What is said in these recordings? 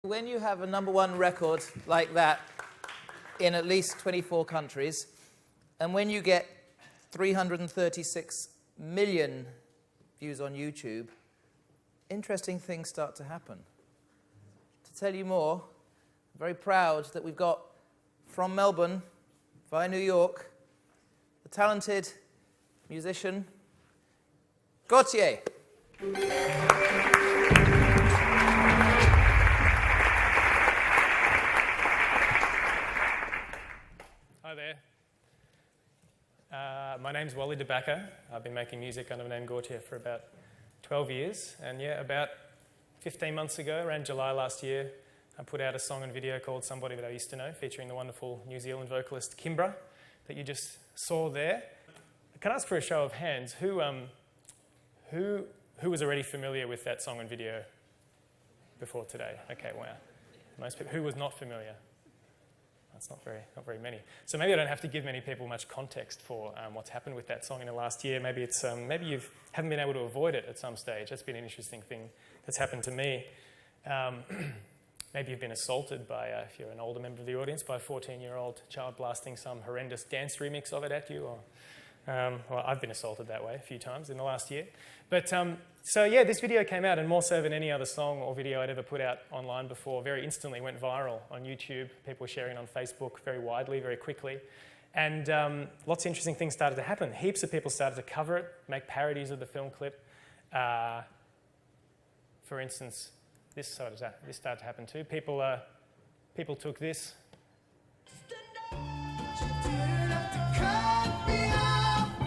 when you have a #1 record like that in at least 24 countries, and when you get 336 million views on YouTube, interesting things start to happen. To tell you more, I'm very proud that we've got, from Melbourne via New York, the talented musician, Gotye. Hi there. My name's Wally De Backer. I've been making music under the name Gotye for about 12 years. And yeah, about 15 months ago, around July last year, I put out a song and video called Somebody That I Used to Know, featuring the wonderful New Zealand vocalist Kimbra that you just saw there. Can I ask for a show of hands? Who was already familiar with that song and video before today? Okay, wow. Most people. Who was not familiar? That's not very many. So maybe I don't have to give many people much context for what's happened with that song in the last year. Maybe it's maybe you haven't been able to avoid it at some stage. That's been an interesting thing that's happened to me. Maybe you've been assaulted by, if you're an older member of the audience, by a 14-year-old child blasting some horrendous dance remix of it at you. Or, well, I've been assaulted that way a few times in the last year. But so yeah, this video came out, and more so than any other song or video I'd ever put out online before, very instantly went viral on YouTube. People were sharing it on Facebook very widely, very quickly. And lots of interesting things started to happen. Heaps of people started to cover it, make parodies of the film clip. For instance, this started to happen too. People took this.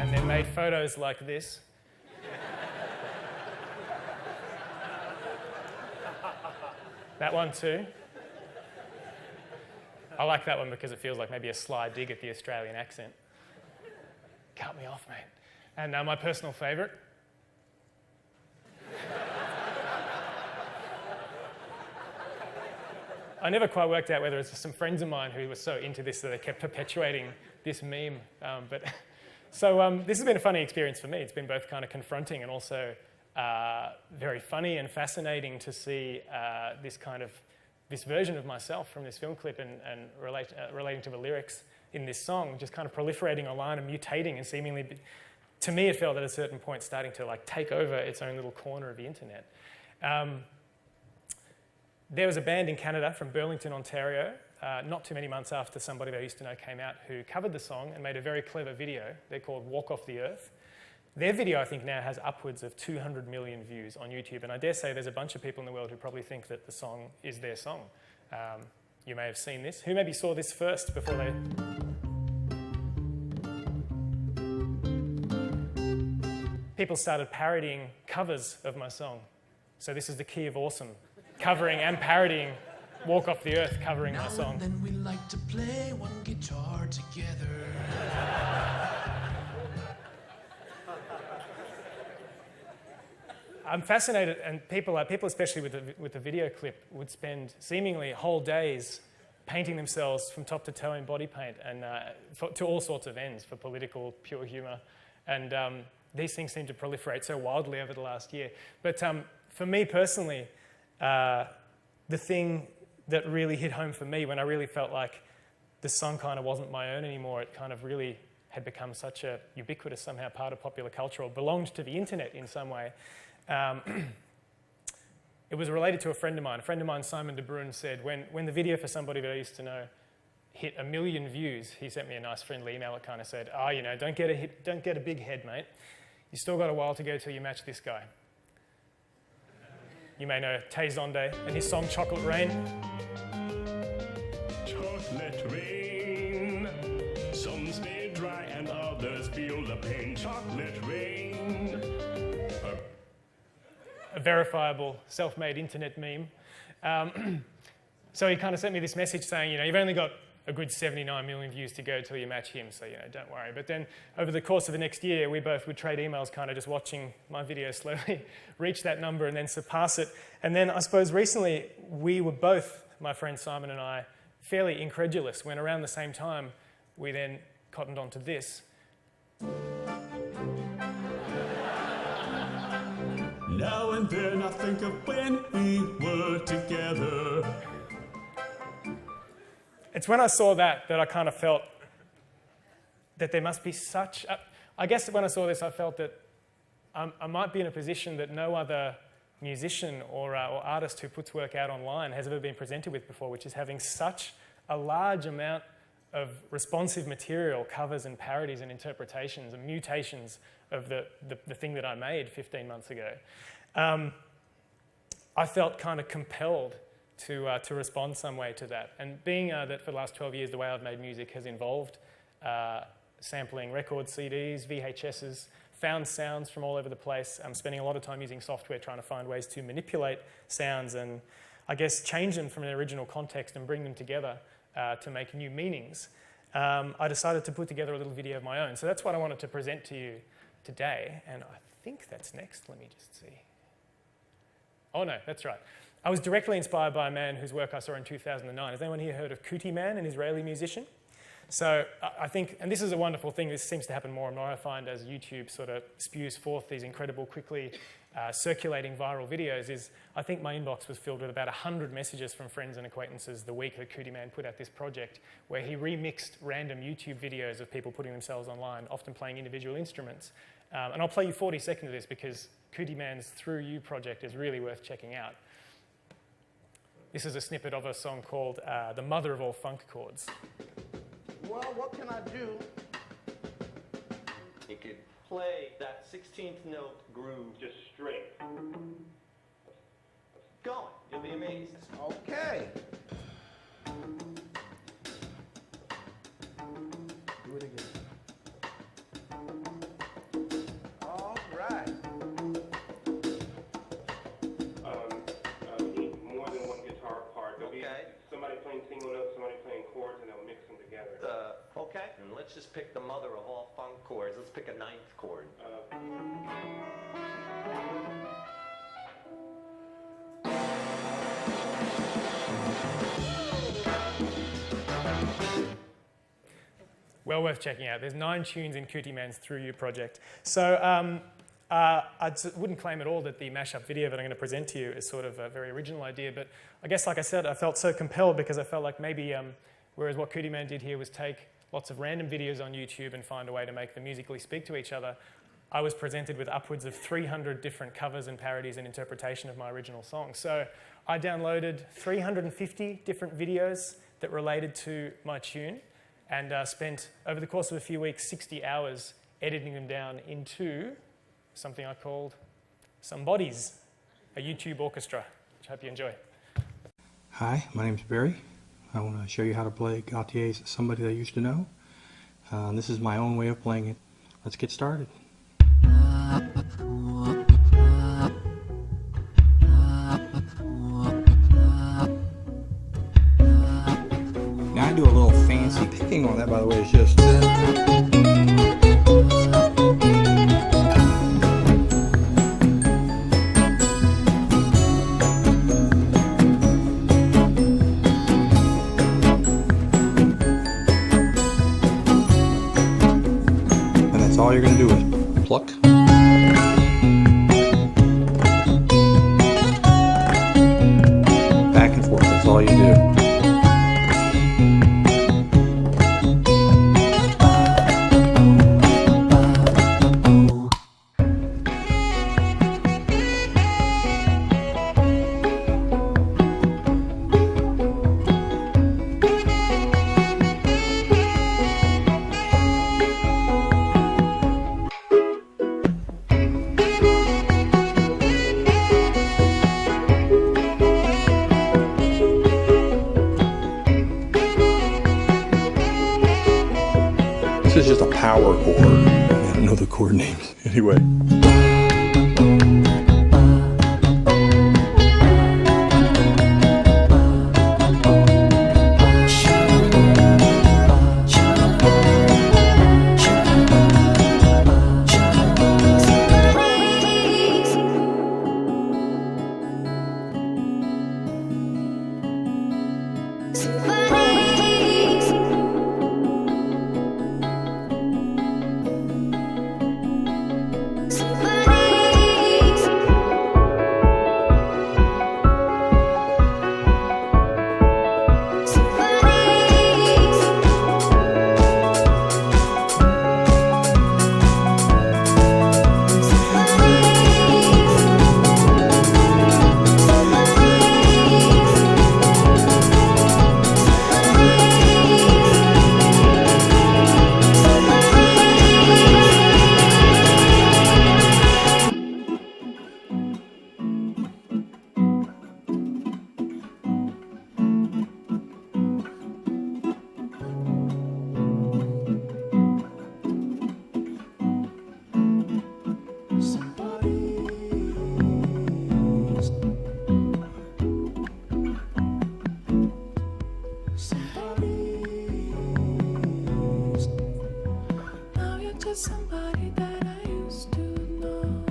And then made photos like this. That one too. I like that one because it feels like maybe a sly dig at the Australian accent. Cut me off, mate. And my personal favourite. I never quite worked out whether it's some friends of mine who were so into this that they kept perpetuating this meme. So this has been a funny experience for me. It's been both kind of confronting and also very funny and fascinating to see this version of myself from this film clip and relating to the lyrics in this song just kind of proliferating online and mutating and seemingly, to me it felt at a certain point starting to like take over its own little corner of the internet. There was a band in Canada from Burlington, Ontario, not too many months after Somebody That I Used to Know came out, who covered the song and made a very clever video. They're called Walk Off the Earth. Their video, I think, now has upwards of 200 million views on YouTube, and I dare say there's a bunch of people in the world who probably think that the song is their song. You may have seen this. Who maybe saw this first before they... People started parodying covers of my song. So this is the Key of Awesome, covering and parodying Walk Off the Earth, covering my song. Now and then we like to play one guitar together. I'm fascinated, and people, especially with the video clip, would spend seemingly whole days painting themselves from top to toe in body paint, and to all sorts of ends, for political, pure humour. And these things seem to proliferate so wildly over the last year. But for me personally, the thing that really hit home for me when I really felt like the song kind of wasn't my own anymore, it kind of really had become such a ubiquitous somehow part of popular culture, or belonged to the internet in some way. It was related to a friend of mine. A friend of mine, Simon De Bruin, said when the video for Somebody That I Used to Know hit 1 million views, he sent me a nice friendly email that kind of said, "Oh, you know, don't get a big head, mate. You still got a while to go till you match this guy." You may know Tay Zonde and his song Chocolate Rain. Chocolate rain, some stay dry and others feel the pain. Chocolate rain. A verifiable self-made internet meme. So he kind of sent me this message saying, you know, you've only got a good 79 million views to go till you match him, so, you know, don't worry. But then over the course of the next year, we both would trade emails, kind of just watching my video slowly reach that number and then surpass it. And then I suppose recently we were both, my friend Simon and I, fairly incredulous when around the same time we then cottoned onto this. Now and then I think of when we were together. it's when I saw that I kind of felt that there must be such... I guess when I saw this, I felt that I might be in a position that no other musician or artist who puts work out online has ever been presented with before, which is having such a large amount of responsive material, covers and parodies and interpretations and mutations of the thing that I made 15 months ago. I felt kind of compelled to respond some way to that. And being that for the last 12 years, the way I've made music has involved sampling records, CDs, VHSs, found sounds from all over the place. I'm spending a lot of time using software trying to find ways to manipulate sounds and, I guess, change them from their original context and bring them together to make new meanings. I decided to put together a little video of my own. So that's what I wanted to present to you today. And I think that's next. Let me just see. Oh, no, that's right. I was directly inspired by a man whose work I saw in 2009. Has anyone here heard of Gotye, an Israeli musician? So I think, and this is a wonderful thing, this seems to happen more and more, I find, as YouTube sort of spews forth these incredible, quickly circulating viral videos, is I think my inbox was filled with about 100 messages from friends and acquaintances the week that Gotye put out this project, where he remixed random YouTube videos of people putting themselves online, often playing individual instruments. And I'll play you 40 seconds of this because Gotye's Through You project is really worth checking out. This is a snippet of a song called The Mother of All Funk Chords. Well, what can I do? You could play that 16th note groove just straight. Going. You'll be amazed. Okay. Do it again. All right. We need more than one guitar part. There'll be Okay. somebody playing single notes, somebody playing chords, and they'll mix them together. Okay. And let's just pick the mother of all funk chords. Let's pick a ninth chord. Well worth checking out. There's 9 tunes in Gotye's Through You project. So I wouldn't claim at all that the mashup video that I'm going to present to you is sort of a very original idea, but I guess, like I said, I felt so compelled because I felt like maybe, whereas what Gotye did here was take lots of random videos on YouTube and find a way to make them musically speak to each other, I was presented with upwards of 300 different covers and parodies and interpretation of my original song. So I downloaded 350 different videos that related to my tune and spent, over the course of a few weeks, 60 hours editing them down into something I called Some Bodies, a YouTube orchestra, which I hope you enjoy. Hi, my name's Barry. I want to show you how to play Gotye's Somebody That I Used to Know. This is my own way of playing it. Let's get started. Now I do a little fancy picking on that, by the way. It's just... all you're going to do is pluck. Back and forth, that's all you do. This is just a power chord. I don't know the chord names. Anyway. to somebody that I used to know.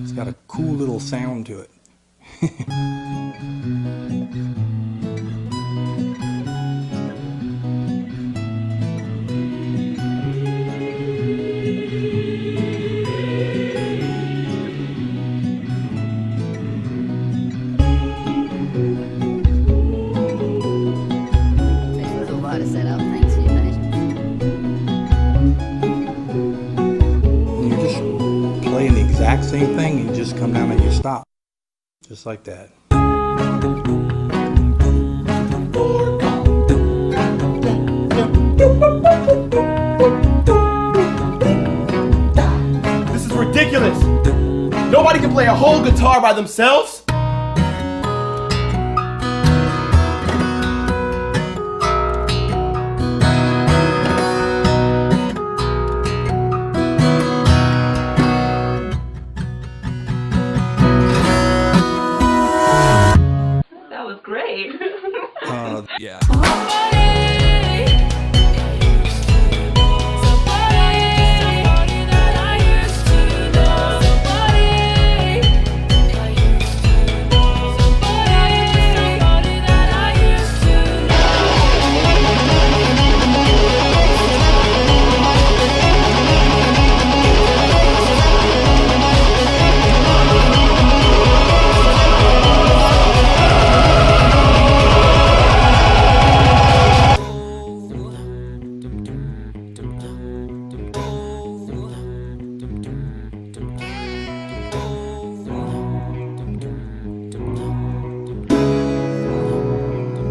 It's got a cool little sound to it. Takes a little while to set up, thanks for your patience. And you're just playing the exact same thing and you just come down and you stop. Just like that. This is ridiculous. Nobody can play a whole guitar by themselves. That was great. Yeah.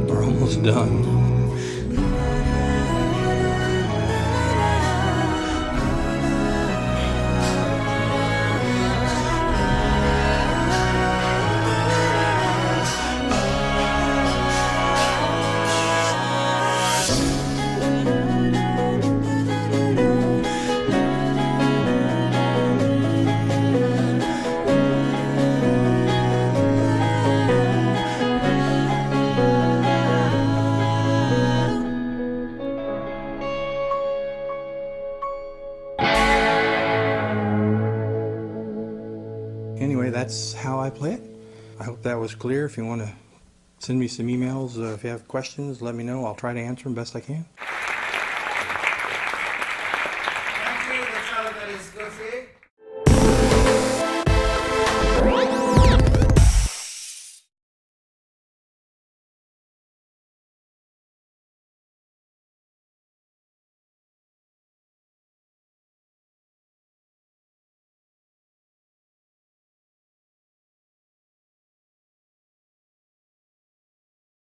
We're almost done. Anyway, that's how I play it. I hope that was clear. If you want to send me some emails, if you have questions, let me know. I'll try to answer them best I can. Thank you. That's how that is Gotye.